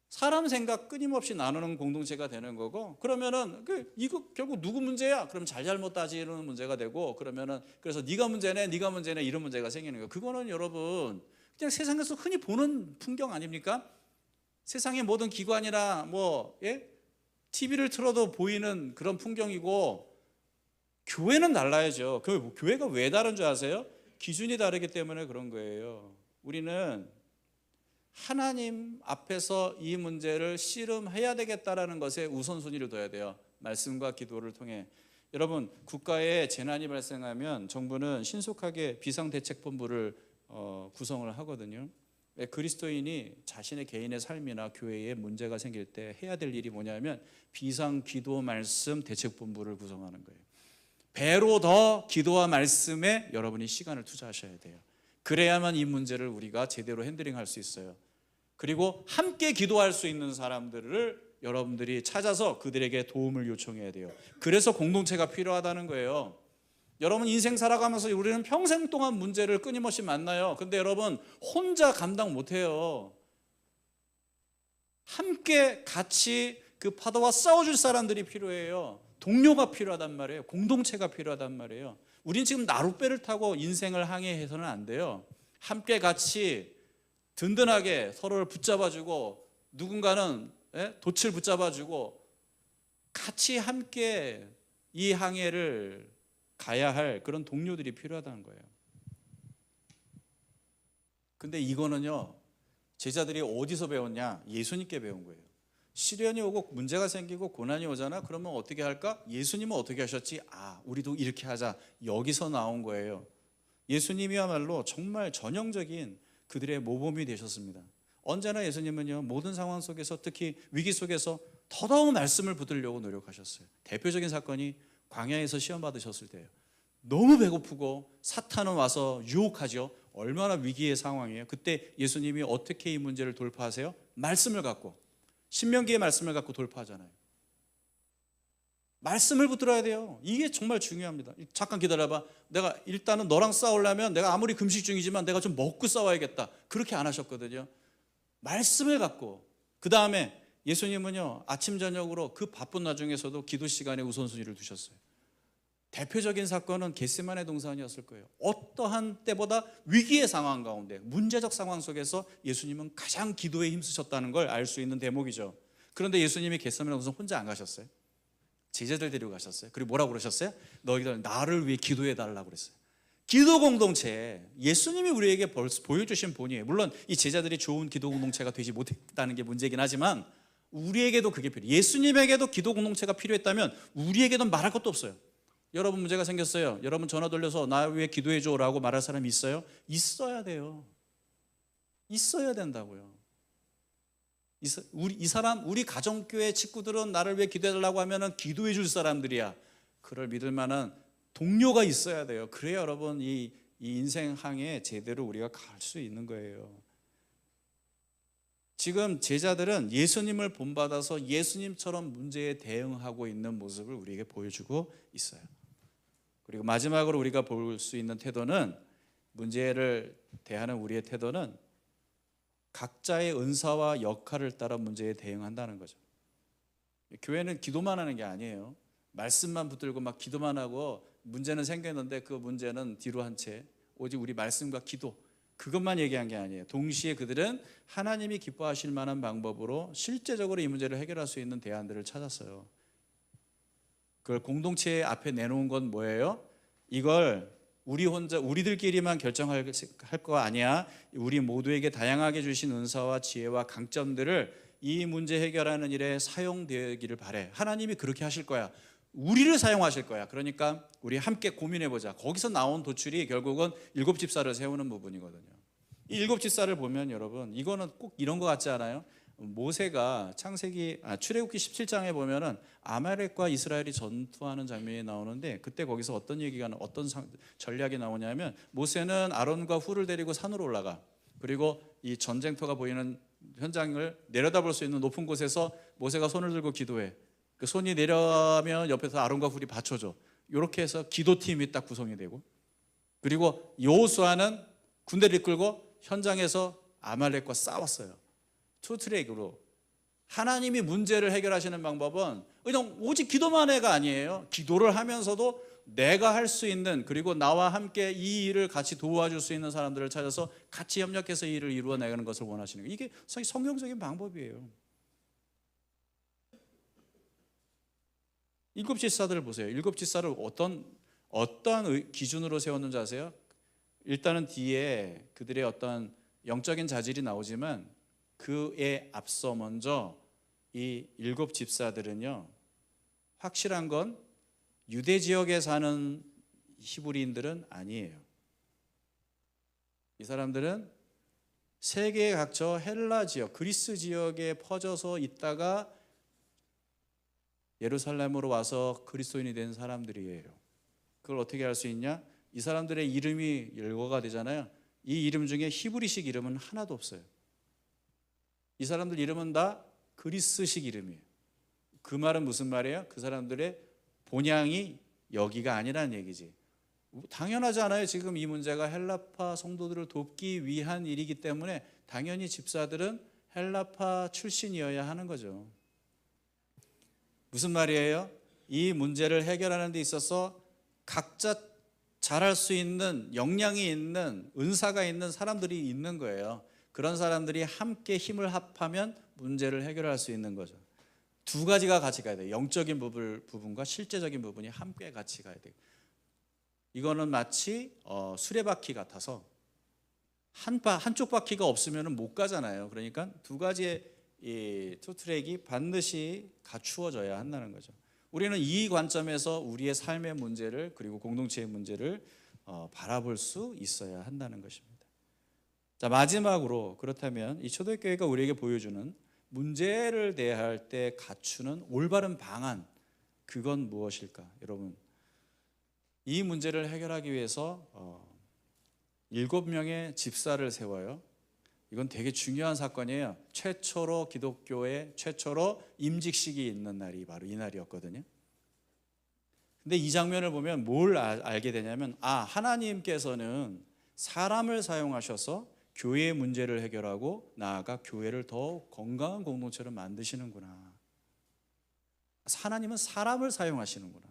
사람 생각 끊임없이 나누는 공동체가 되는 거고, 그러면은 이거 결국 누구 문제야? 그럼 잘못 따지는 문제가 되고, 그러면은 그래서 네가 문제네 이런 문제가 생기는 거예요. 그거는 여러분 그냥 세상에서 흔히 보는 풍경 아닙니까? 세상의 모든 기관이나 TV를 틀어도 보이는 그런 풍경이고, 교회는 달라야죠. 교회가 왜 다른 줄 아세요? 기준이 다르기 때문에 그런 거예요. 우리는 하나님 앞에서 이 문제를 씨름해야 되겠다라는 것에 우선순위를 둬야 돼요. 말씀과 기도를 통해. 여러분, 국가에 재난이 발생하면 정부는 신속하게 비상대책본부를 구성을 하거든요. 그리스도인이 자신의 개인의 삶이나 교회에 문제가 생길 때 해야 될 일이 뭐냐면 비상 기도 말씀 대책본부를 구성하는 거예요. 배로 더 기도와 말씀에 여러분이 시간을 투자하셔야 돼요. 그래야만 이 문제를 우리가 제대로 핸들링할 수 있어요. 그리고 함께 기도할 수 있는 사람들을 여러분들이 찾아서 그들에게 도움을 요청해야 돼요. 그래서 공동체가 필요하다는 거예요. 여러분, 인생 살아가면서 우리는 평생 동안 문제를 끊임없이 만나요. 근데 여러분, 혼자 감당 못해요. 함께 같이 그 파도와 싸워줄 사람들이 필요해요. 동료가 필요하단 말이에요. 공동체가 필요하단 말이에요. 우린 지금 나룻배를 타고 인생을 항해해서는 안 돼요. 함께 같이 든든하게 서로를 붙잡아주고, 누군가는 돛을 붙잡아주고 같이 함께 이 항해를 가야 할 그런 동료들이 필요하다는 거예요. 근데 이거는요, 제자들이 어디서 배웠냐? 예수님께 배운 거예요. 시련이 오고 문제가 생기고 고난이 오잖아. 그러면 어떻게 할까? 예수님은 어떻게 하셨지? 우리도 이렇게 하자. 여기서 나온 거예요. 예수님이야말로 정말 전형적인 그들의 모범이 되셨습니다. 언제나 예수님은요, 모든 상황 속에서, 특히 위기 속에서 더더욱 말씀을 붙들려고 노력하셨어요. 대표적인 사건이 광야에서 시험 받으셨을 때예요. 너무 배고프고 사탄은 와서 유혹하죠. 얼마나 위기의 상황이에요. 그때 예수님이 어떻게 이 문제를 돌파하세요? 말씀을 갖고, 신명기의 말씀을 갖고 돌파하잖아요. 말씀을 붙들어야 돼요. 이게 정말 중요합니다. 잠깐 기다려봐. 내가 일단은 너랑 싸우려면 내가 아무리 금식 중이지만 내가 좀 먹고 싸워야겠다. 그렇게 안 하셨거든요. 말씀을 갖고. 그 다음에 예수님은요, 아침 저녁으로 그 바쁜 나중에서도 기도 시간에 우선순위를 두셨어요. 대표적인 사건은 겟세마네 동산이었을 거예요. 어떠한 때보다 위기의 상황 가운데, 문제적 상황 속에서 예수님은 가장 기도에 힘쓰셨다는 걸 알 수 있는 대목이죠. 그런데 예수님이 겟세마네 동산 혼자 안 가셨어요. 제자들 데리고 가셨어요. 그리고 뭐라고 그러셨어요? 너희들 나를 위해 기도해 달라고 그랬어요. 기도 공동체, 예수님이 우리에게 보여주신 본이에요. 물론 이 제자들이 좋은 기도 공동체가 되지 못했다는 게 문제긴 하지만 우리에게도 그게 필요해요. 예수님에게도 기도 공동체가 필요했다면 우리에게도 말할 것도 없어요. 여러분, 문제가 생겼어요. 여러분 전화 돌려서 나 위해 기도해 줘라고 말할 사람이 있어요? 있어야 돼요. 있어야 된다고요. 우리 가정교회 식구들은 나를 위해 기도해 달라고 하면은 기도해 줄 사람들이야. 그럴 믿을 만한 동료가 있어야 돼요. 그래야 여러분 이 인생 항해 제대로 우리가 갈 수 있는 거예요. 지금 제자들은 예수님을 본받아서 예수님처럼 문제에 대응하고 있는 모습을 우리에게 보여주고 있어요. 그리고 마지막으로 우리가 볼 수 있는 태도는, 문제를 대하는 우리의 태도는 각자의 은사와 역할을 따라 문제에 대응한다는 거죠. 교회는 기도만 하는 게 아니에요. 말씀만 붙들고 막 기도만 하고 문제는 생겼는데 그 문제는 뒤로 한 채, 오직 우리 말씀과 기도, 그것만 얘기한 게 아니에요. 동시에 그들은 하나님이 기뻐하실 만한 방법으로 실제적으로 이 문제를 해결할 수 있는 대안들을 찾았어요. 그걸 공동체 앞에 내놓은 건 뭐예요? 이걸 우리들끼리만 결정할 거 아니야. 우리 모두에게 다양하게 주신 은사와 지혜와 강점들을 이 문제 해결하는 일에 사용되기를 바래. 하나님이 그렇게 하실 거야. 우리를 사용하실 거야. 그러니까 우리 함께 고민해보자. 거기서 나온 도출이 결국은 7집사를 세우는 부분이거든요. 이 7집사를 보면 여러분, 이거는 꼭 이런 거 같지 않아요? 모세가 출애굽기 17장에 보면은 아말렉과 이스라엘이 전투하는 장면이 나오는데, 그때 거기서 어떤 전략이 나오냐면, 모세는 아론과 훌을 데리고 산으로 올라가. 그리고 이 전쟁터가 보이는 현장을 내려다볼 수 있는 높은 곳에서 모세가 손을 들고 기도해. 그 손이 내려면 옆에서 아론과 훌이 받쳐줘. 이렇게 해서 기도팀이 딱 구성이 되고, 그리고 여호수아는 군대를 이끌고 현장에서 아말렉과 싸웠어요. 투트랙으로. 하나님이 문제를 해결하시는 방법은 그냥 오직 기도만 해가 아니에요. 기도를 하면서도 내가 할 수 있는, 그리고 나와 함께 이 일을 같이 도와줄 수 있는 사람들을 찾아서 같이 협력해서 이 일을 이루어내는 것을 원하시는 거예요. 이게 성경적인 방법이에요. 7집사들을 보세요. 7집사를 어떤 기준으로 세웠는지 아세요? 일단은 뒤에 그들의 어떤 영적인 자질이 나오지만 그에 앞서 먼저 이 7집사들은요, 확실한 건 유대 지역에 사는 히브리인들은 아니에요. 이 사람들은 세계에 각처 헬라 지역, 그리스 지역에 퍼져서 있다가 예루살렘으로 와서 그리스도인이 된 사람들이에요. 그걸 어떻게 알 수 있냐? 이 사람들의 이름이 열거가 되잖아요. 이 이름 중에 히브리식 이름은 하나도 없어요. 이 사람들 이름은 다 그리스식 이름이에요. 그 말은 무슨 말이에요? 그 사람들의 본향이 여기가 아니라는 얘기지. 당연하지 않아요. 지금 이 문제가 헬라파 성도들을 돕기 위한 일이기 때문에 당연히 집사들은 헬라파 출신이어야 하는 거죠. 무슨 말이에요? 이 문제를 해결하는 데 있어서 각자 잘할 수 있는 역량이 있는 은사가 있는 사람들이 있는 거예요. 그런 사람들이 함께 힘을 합하면 문제를 해결할 수 있는 거죠. 두 가지가 같이 가야 돼요. 영적인 부분과 실제적인 부분이 함께 같이 가야 돼요. 이거는 마치 수레바퀴 같아서 한쪽 바퀴가 없으면 못 가잖아요. 그러니까 두 가지의 이 투트랙이 반드시 갖추어져야 한다는 거죠. 우리는 이 관점에서 우리의 삶의 문제를 그리고 공동체의 문제를 바라볼 수 있어야 한다는 것입니다. 자, 마지막으로 그렇다면 이 초대교회가 우리에게 보여주는 문제를 대할 때 갖추는 올바른 방안, 그건 무엇일까? 여러분, 이 문제를 해결하기 위해서 7명의 집사를 세워요. 이건 되게 중요한 사건이에요. 최초로 기독교에 최초로 임직식이 있는 날이 바로 이 날이었거든요. 근데 이 장면을 보면 뭘 알게 되냐면, 하나님께서는 사람을 사용하셔서 교회의 문제를 해결하고 나아가 교회를 더 건강한 공동체로 만드시는구나. 하나님은 사람을 사용하시는구나.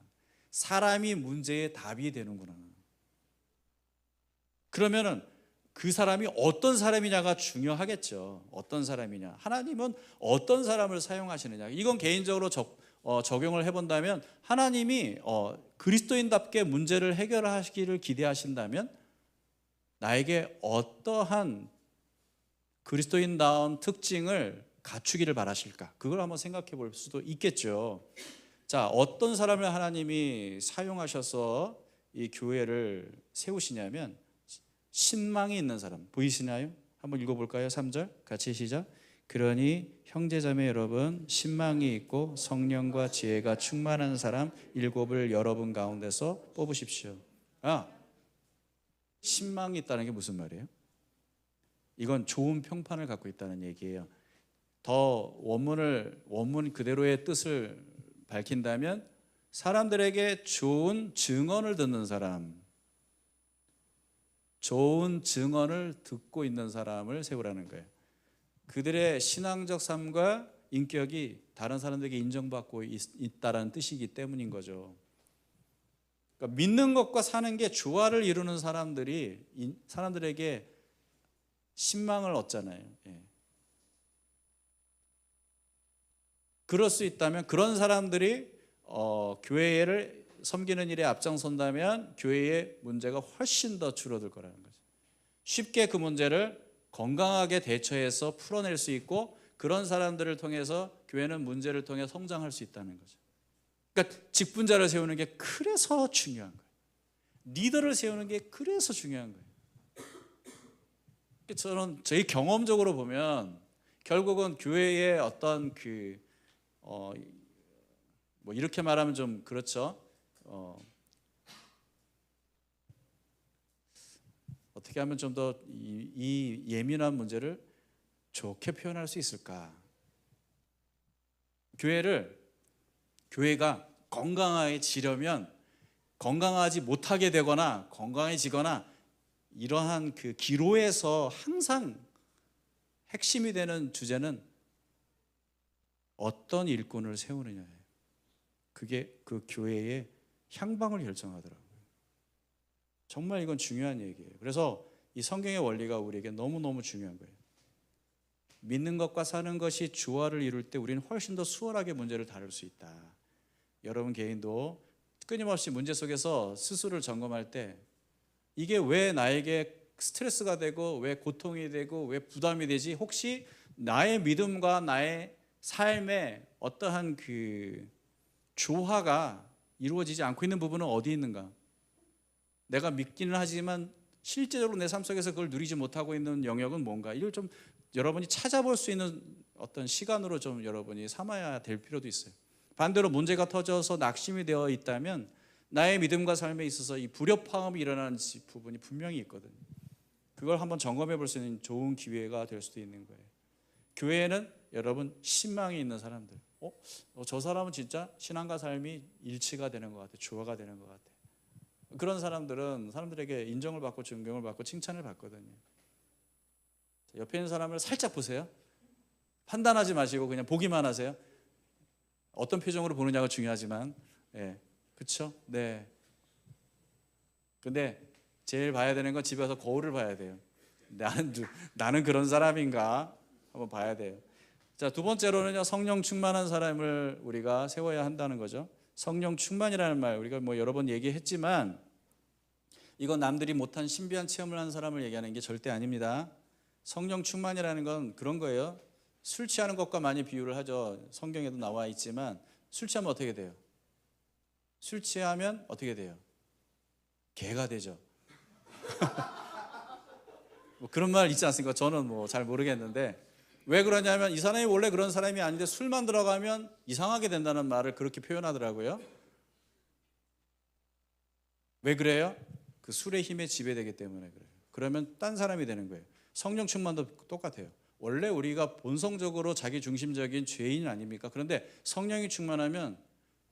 사람이 문제의 답이 되는구나. 그러면은 그 사람이 어떤 사람이냐가 중요하겠죠. 어떤 사람이냐. 하나님은 어떤 사람을 사용하시느냐. 이건 개인적으로 적용을 해본다면 하나님이 그리스도인답게 문제를 해결하시기를 기대하신다면 나에게 어떠한 그리스도인다운 특징을 갖추기를 바라실까? 그걸 한번 생각해 볼 수도 있겠죠. 자, 어떤 사람을 하나님이 사용하셔서 이 교회를 세우시냐면 신망이 있는 사람, 보이시나요? 한번 읽어볼까요? 3절 같이 시작. 그러니 형제자매 여러분, 신망이 있고 성령과 지혜가 충만한 사람 7을 여러분 가운데서 뽑으십시오. 신망이 있다는 게 무슨 말이에요? 이건 좋은 평판을 갖고 있다는 얘기예요. 더 원문 그대로의 뜻을 밝힌다면 사람들에게 좋은 증언을 듣는 사람, 좋은 증언을 듣고 있는 사람을 세우라는 거예요. 그들의 신앙적 삶과 인격이 다른 사람들에게 인정받고 있다는 뜻이기 때문인 거죠. 그러니까 믿는 것과 사는 게 조화를 이루는 사람들에게 신망을 얻잖아요. 그럴 수 있다면 그런 사람들이 교회를 섬기는 일에 앞장선다면 교회의 문제가 훨씬 더 줄어들 거라는 거죠. 쉽게 그 문제를 건강하게 대처해서 풀어낼 수 있고 그런 사람들을 통해서 교회는 문제를 통해 성장할 수 있다는 거죠. 그러니까 직분자를 세우는 게 그래서 중요한 거예요. 리더를 세우는 게 그래서 중요한 거예요. 저는 저희 경험적으로 보면 결국은 교회의 어떤 뭐 이렇게 말하면 좀 그렇죠. 어떻게 하면 좀 더 이 예민한 문제를 좋게 표현할 수 있을까? 교회가 건강해지려면 건강하지 못하게 되거나 건강해지거나 이러한 그 기로에서 항상 핵심이 되는 주제는 어떤 일꾼을 세우느냐예요. 그게 그 교회의 향방을 결정하더라고요. 정말 이건 중요한 얘기예요. 그래서 이 성경의 원리가 우리에게 너무너무 중요한 거예요. 믿는 것과 사는 것이 조화를 이룰 때 우리는 훨씬 더 수월하게 문제를 다룰 수 있다. 여러분 개인도 끊임없이 문제 속에서 스스로를 점검할 때 이게 왜 나에게 스트레스가 되고 왜 고통이 되고 왜 부담이 되지? 혹시 나의 믿음과 나의 삶에 어떠한 그 조화가 이루어지지 않고 있는 부분은 어디 있는가? 내가 믿기는 하지만 실제적으로 내 삶 속에서 그걸 누리지 못하고 있는 영역은 뭔가? 이걸 좀 여러분이 찾아볼 수 있는 어떤 시간으로 좀 여러분이 삼아야 될 필요도 있어요. 반대로 문제가 터져서 낙심이 되어 있다면 나의 믿음과 삶에 있어서 이 불협화음이 일어나는 부분이 분명히 있거든요. 그걸 한번 점검해 볼 수 있는 좋은 기회가 될 수도 있는 거예요. 교회에는 여러분 신망이 있는 사람들, 저 사람은 진짜 신앙과 삶이 일치가 되는 것 같아요. 조화가 되는 것 같아요. 그런 사람들은 사람들에게 인정을 받고 존경을 받고 칭찬을 받거든요. 옆에 있는 사람을 살짝 보세요. 판단하지 마시고 그냥 보기만 하세요. 어떤 표정으로 보느냐가 중요하지만, 그렇죠? 네. 근데 제일 봐야 되는 건 집에 와서 거울을 봐야 돼요. 나는 그런 사람인가 한번 봐야 돼요. 자, 두 번째로는요, 성령 충만한 사람을 우리가 세워야 한다는 거죠. 성령 충만이라는 말 우리가 여러 번 얘기했지만 이건 남들이 못한 신비한 체험을 한 사람을 얘기하는 게 절대 아닙니다. 성령 충만이라는 건 그런 거예요. 술 취하는 것과 많이 비유를 하죠. 성경에도 나와 있지만 술 취하면 어떻게 돼요? 술 취하면 어떻게 돼요? 개가 되죠. 그런 말 있지 않습니까? 저는 잘 모르겠는데 왜 그러냐면 이 사람이 원래 그런 사람이 아닌데 술만 들어가면 이상하게 된다는 말을 그렇게 표현하더라고요. 왜 그래요? 그 술의 힘에 지배되기 때문에 그래요. 그러면 딴 사람이 되는 거예요. 성령 충만도 똑같아요. 원래 우리가 본성적으로 자기 중심적인 죄인 아닙니까? 그런데 성령이 충만하면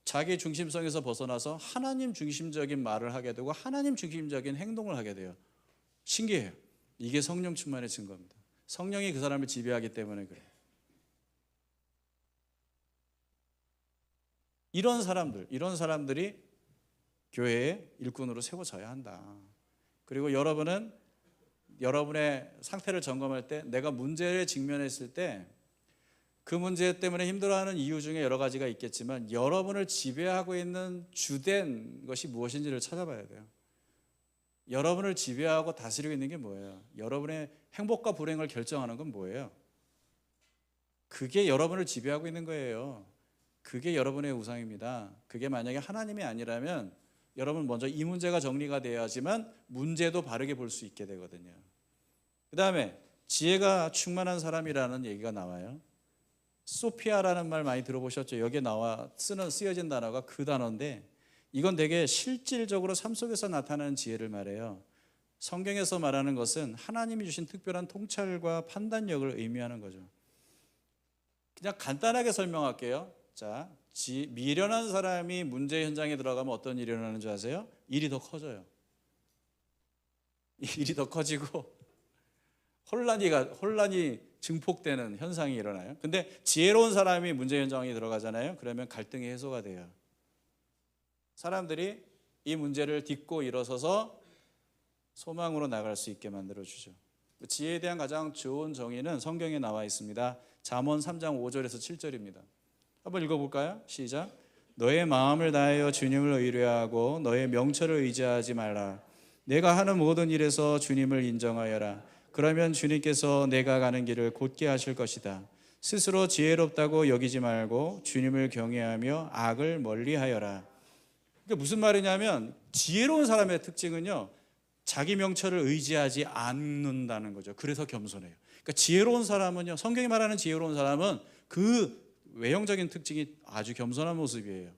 자기 중심성에서 벗어나서 하나님 중심적인 말을 하게 되고 하나님 중심적인 행동을 하게 돼요. 신기해요. 이게 성령 충만의 증거입니다. 성령이 그 사람을 지배하기 때문에 그래요. 이런 사람들이 교회의 일꾼으로 세워져야 한다. 그리고 여러분은 여러분의 상태를 점검할 때 내가 문제에 직면했을 때 그 문제 때문에 힘들어하는 이유 중에 여러 가지가 있겠지만 여러분을 지배하고 있는 주된 것이 무엇인지를 찾아봐야 돼요. 여러분을 지배하고 다스리고 있는 게 뭐예요? 여러분의 행복과 불행을 결정하는 건 뭐예요? 그게 여러분을 지배하고 있는 거예요. 그게 여러분의 우상입니다. 그게 만약에 하나님이 아니라면 여러분 먼저 이 문제가 정리가 돼야지만 문제도 바르게 볼 수 있게 되거든요. 그 다음에 지혜가 충만한 사람이라는 얘기가 나와요. 소피아라는 말 많이 들어보셨죠? 여기에 쓰여진 단어가 그 단어인데 이건 되게 실질적으로 삶 속에서 나타나는 지혜를 말해요. 성경에서 말하는 것은 하나님이 주신 특별한 통찰과 판단력을 의미하는 거죠. 그냥 간단하게 설명할게요. 자, 미련한 사람이 문제 현장에 들어가면 어떤 일이 일어나는 줄 아세요? 일이 더 커져요. 일이 더 커지고 혼란이 증폭되는 현상이 일어나요. 근데 지혜로운 사람이 문제 현장에 들어가잖아요. 그러면 갈등이 해소가 돼요. 사람들이 이 문제를 딛고 일어서서 소망으로 나갈 수 있게 만들어주죠. 지혜에 대한 가장 좋은 정의는 성경에 나와 있습니다. 잠언 3장 5절에서 7절입니다. 한번 읽어볼까요? 시작. 너의 마음을 다하여 주님을 의뢰하고 너의 명철을 의지하지 말라. 내가 하는 모든 일에서 주님을 인정하여라. 그러면 주님께서 내가 가는 길을 곧게 하실 것이다. 스스로 지혜롭다고 여기지 말고 주님을 경외하며 악을 멀리하여라. 그러니까 무슨 말이냐면 지혜로운 사람의 특징은요, 자기 명철을 의지하지 않는다는 거죠. 그래서 겸손해요. 그러니까 지혜로운 사람은요, 성경이 말하는 지혜로운 사람은 그 외형적인 특징이 아주 겸손한 모습이에요.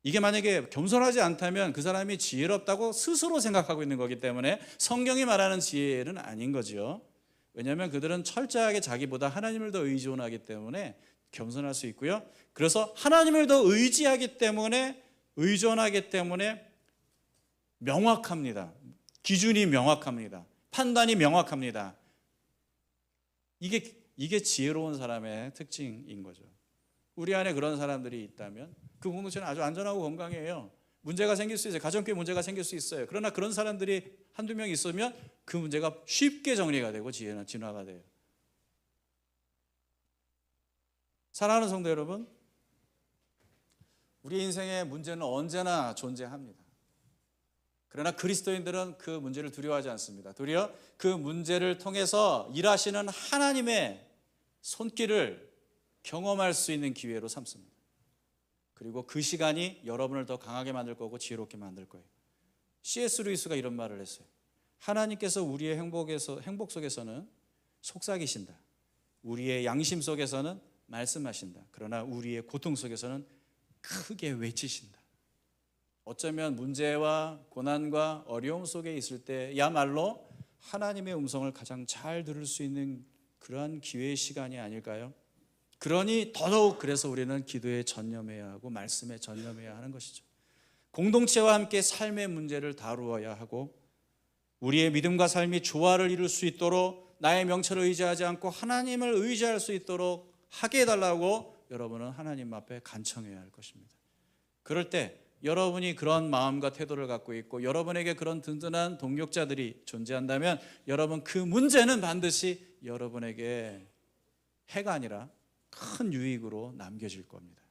이게 만약에 겸손하지 않다면 그 사람이 지혜롭다고 스스로 생각하고 있는 거기 때문에 성경이 말하는 지혜는 아닌 거죠. 왜냐하면 그들은 철저하게 자기보다 하나님을 더 의존하기 때문에 겸손할 수 있고요. 그래서 하나님을 더 의지하기 때문에 의존하기 때문에 명확합니다. 기준이 명확합니다. 판단이 명확합니다. 이게 지혜로운 사람의 특징인 거죠. 우리 안에 그런 사람들이 있다면 그 공동체는 아주 안전하고 건강해요. 문제가 생길 수 있어요. 가정교회 문제가 생길 수 있어요. 그러나 그런 사람들이 한두 명 있으면 그 문제가 쉽게 정리가 되고 지혜는 진화가 돼요. 사랑하는 성도 여러분, 우리 인생의 문제는 언제나 존재합니다. 그러나 그리스도인들은 그 문제를 두려워하지 않습니다. 도리어 그 문제를 통해서 일하시는 하나님의 손길을 경험할 수 있는 기회로 삼습니다. 그리고 그 시간이 여러분을 더 강하게 만들 거고 지혜롭게 만들 거예요. C.S. 루이스가 이런 말을 했어요. 하나님께서 우리의 행복 속에서는 속삭이신다. 우리의 양심 속에서는 말씀하신다. 그러나 우리의 고통 속에서는 크게 외치신다. 어쩌면 문제와 고난과 어려움 속에 있을 때야말로 하나님의 음성을 가장 잘 들을 수 있는 그러한 기회의 시간이 아닐까요? 그러니 더더욱 그래서 우리는 기도에 전념해야 하고 말씀에 전념해야 하는 것이죠. 공동체와 함께 삶의 문제를 다루어야 하고 우리의 믿음과 삶이 조화를 이룰 수 있도록 나의 명철을 의지하지 않고 하나님을 의지할 수 있도록 하게 해달라고 여러분은 하나님 앞에 간청해야 할 것입니다. 그럴 때 여러분이 그런 마음과 태도를 갖고 있고 여러분에게 그런 든든한 동력자들이 존재한다면 여러분 그 문제는 반드시 여러분에게 해가 아니라 큰 유익으로 남겨질 겁니다.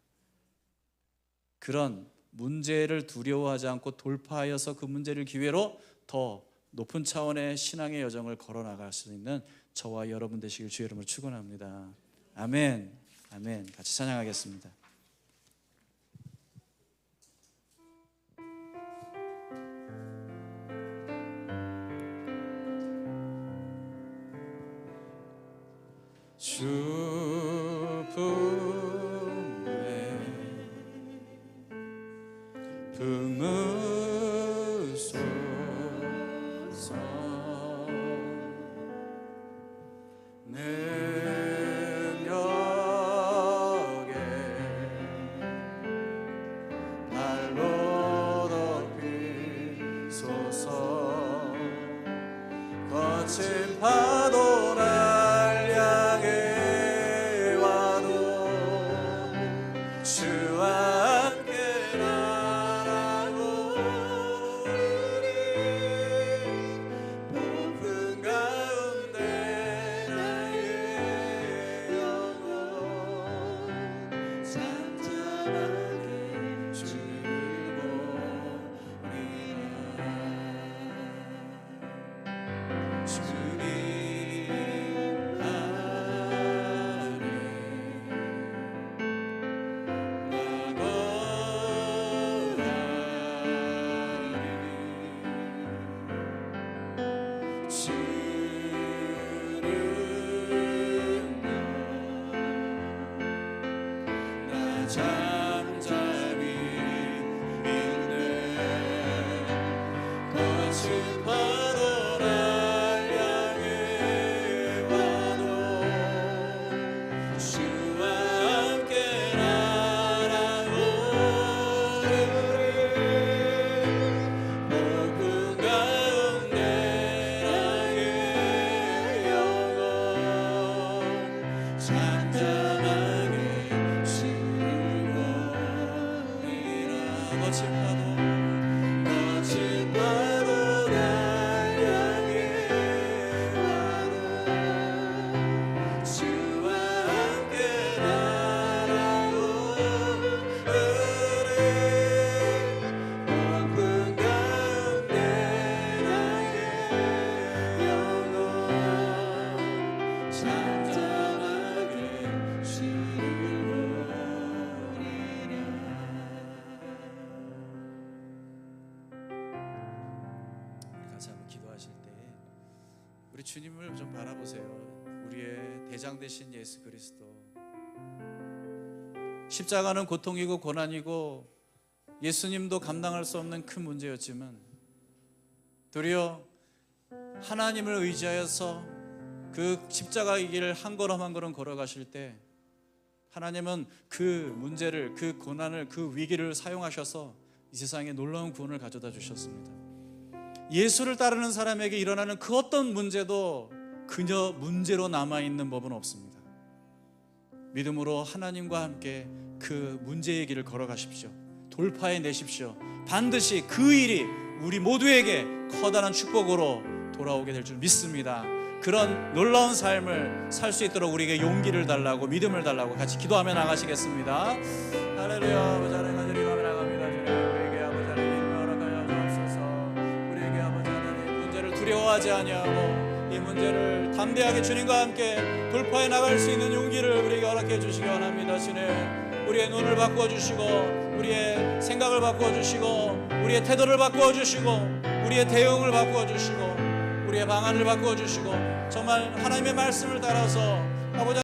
그런 문제를 두려워하지 않고 돌파하여서 그 문제를 기회로 더 높은 차원의 신앙의 여정을 걸어나갈 수 있는 저와 여러분 되시길 주의 이름으로 축원합니다. 아멘. 아멘. 같이 찬양하겠습니다. 주품에 품으소서 능력에 날로 덮이소서 거친 파도 날 향해 와도 주와 함께 나라고 높은 가운데 나의 영혼 잠잠하게 주를 보리라. 주님 안에 나거하리 주는 나 잠잠히 믿네 거친 파도 날 향해 와도 주와 함께 날아오르리 높은 가운데 나의 영혼 잠잠하게 주를 보리라. 거친 파도 날 향해 와도 주와 함께 날아오르리 높은 가운데 나의 영혼 잠잠하게 주를 보리라. 같이 한번 기도하실 때 우리 주님을 좀 바라보세요. 우리의 대장 되신 예수 그리스도. 십자가는 고통이고 고난이고 예수님도 감당할 수 없는 큰 문제였지만 도리어 하나님을 의지하여서 그 십자가의 길을 한 걸음 한 걸음 걸어가실 때 하나님은 그 문제를, 그 고난을, 그 위기를 사용하셔서 이 세상에 놀라운 구원을 가져다 주셨습니다. 예수를 따르는 사람에게 일어나는 그 어떤 문제도 그저 문제로 남아있는 법은 없습니다. 믿음으로 하나님과 함께 그 문제의 길을 걸어가십시오. 돌파해내십시오. 반드시 그 일이 우리 모두에게 커다란 축복으로 돌아오게 될 줄 믿습니다. 그런 놀라운 삶을 살 수 있도록 우리에게 용기를 달라고, 믿음을 달라고 같이 기도하며 나가시겠습니다. 할렐루야. 아버지 하나님 간절히 기도하며 나갑니다. 주님, 우리에게 아버지 하나님 믿음을 허락하여 주옵소서. 우리에게 아버지 하나님 문제를 두려워하지 아니하고 이 문제를 담대하게 주님과 함께 돌파해 나갈 수 있는 용기를 우리에게 허락해 주시기 원합니다. 주님, 우리의 눈을 바꾸어 주시고 우리의 생각을 바꾸어 주시고 우리의 태도를 바꾸어 주시고 우리의 대응을 바꾸어 주시고 우리의 방안을 바꾸어 주시고 정말 하나님의 말씀을 따라서 아버지